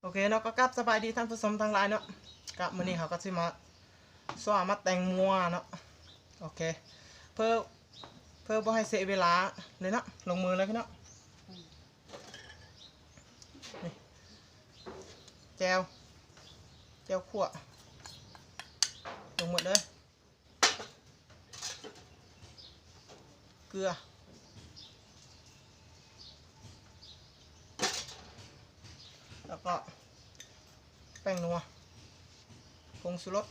โอเคเนาะก็กลับสบายดีท่านผู้ชมทั้งหลายเนาะกับมื้อนี้เขาก็สิมาสอนมาแต่งมัวเนาะโอเคเพื่อบ่ให้เสียเวลาเลยเนาะลงมือเลยพี่เนาะนี่แจวขั่วลงหมดเลยเกลือแล้วก็แป้งนัวผงชูรส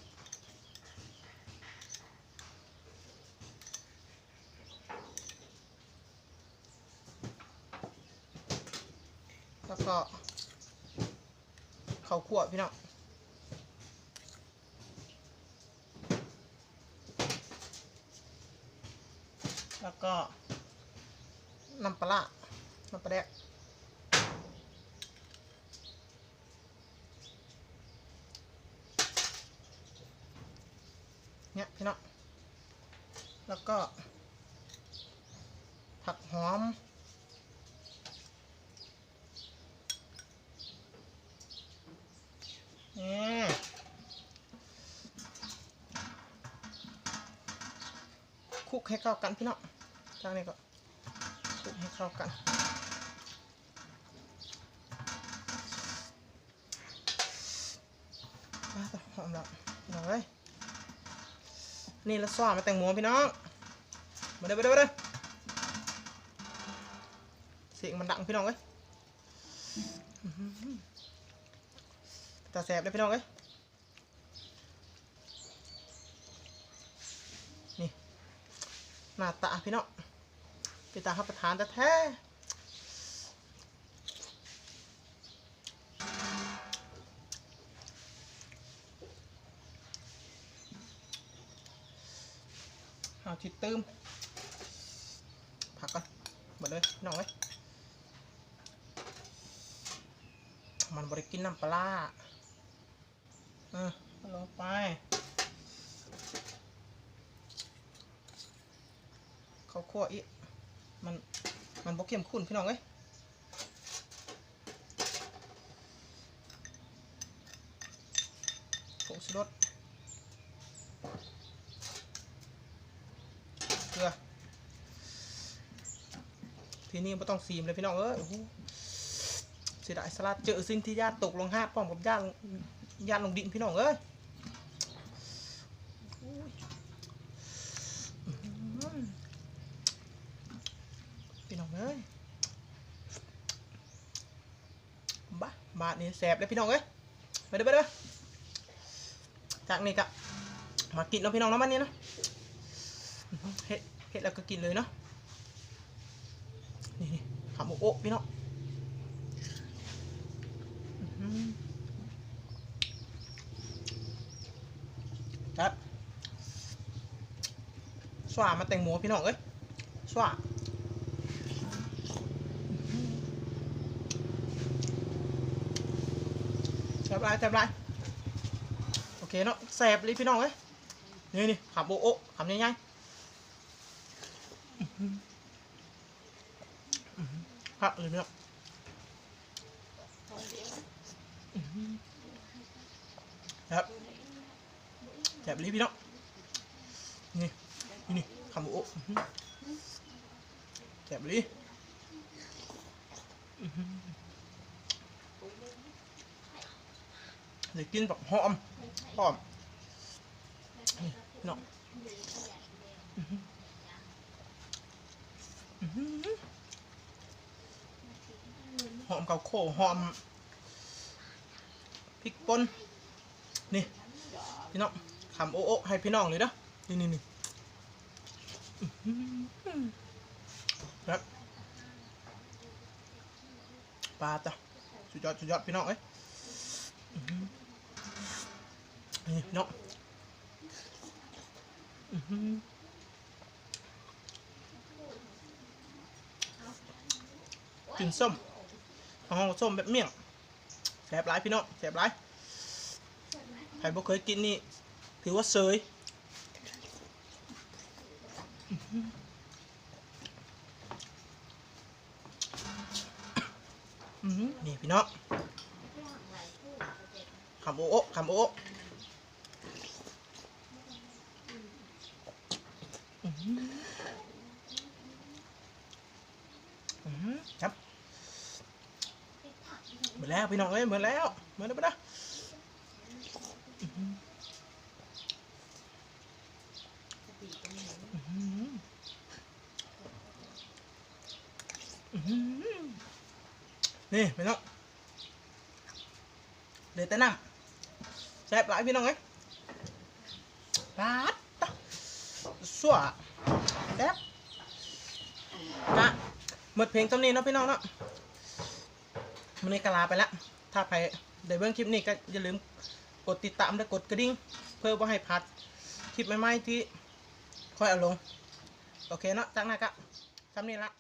แล้วก็ข้าวคั่วพี่น้องแล้วก็น้ำปลาแดกเนี่ยพี่น้องแล้วก็ผักหอมนี่คลุกให้เข้ากันพี่น้องจากนี้ก็คลุกให้เข้ากันหอมแล้วพี่น้องเอ้ยนี่ละซ้อมาแต่งหมูพี่น้องมาเด้อเสียงมันดังพี่น้องเอ้ยตาแสบเลยพี่น้องเอ้ยนี่หน้าตาพี่น้องเป็นตารับประทานแท้เอาที่ตื้มผักกันหมดเลยพี่น้องเอ้ยมันบริกินน้ำปลาลงไปข้าวคั่วอีกมันบ่เข้มข้นพี่น้องเอ้ยผงชูรสเกลือทีนี้ไม่ต้องซีมเลยพี่น้องเอ้ยเสียดายสลัดเจอสิ่งที่ญาติตกลงหาดพร้อมกับญาติลงดินพี่น้องเอ้ยพี่น้องเอ้ยบาดนี่แสบเลยพี่น้องเอ้ยไปเด้อจากนี้กะมากินเนาะพี่น้องเนาะมันนี่เนาะเฮ็ดแล้วก็กินเลยเนาะนี่ขาหมูโอ๊ะพี่น้องครับสว่ามาแต่งหมูพี่น้องเอ้ยสว่าแซ่บไรโอเคเนาะแซ่บเลยพี่น้องเอ้ยนี่ขาหมูโอ๊ะคำใหญ่ๆครับเลยพี่น้องครับแซ่บเลยพี่น้องนี่ขาหมูโอ๊ะแซ่บเลยเดี๋ยวกินแบบหอมนี่พี่น้องหอมข้าวโพดหอมพริกป่นนี่พี่น้องทำโอ๊ะให้พี่น้องเลยนะนี่ครับปลาจ้ะสุดยอดพี่น้องเอ้ยนี่พี่น้องกินส้มส้มแบบเมี่ยงแซ่บหลายพี่น้องแซ่บหลายใครบ่เคยกินนี่ถือว่าเซยนี่พี่น้อง ขำโอ๊ะขำโอ๊ะครับหมดแล้วพี่น้องเอ้ยหมดแล้วหมดแล้วปะนะนี่พี่น้องเดี๋ยวแต่น้ำแซ่บหลายพี่น้องเอ้ยปาดสั่วแซ่บกะหมดเพลงตอนนี้เนาะพี่น้องเนาะมันนี้กะลาไปแล้วถ้าใครได้เบิ่งคลิปนี้ก็อย่าลืมกดติดตามและกดกระดิ่งเพื่อว่าให้พลาดคลิปใหม่ๆที่ค่อยเอาลงโอเคเนาะจากนั้นก็ทำนี่ละ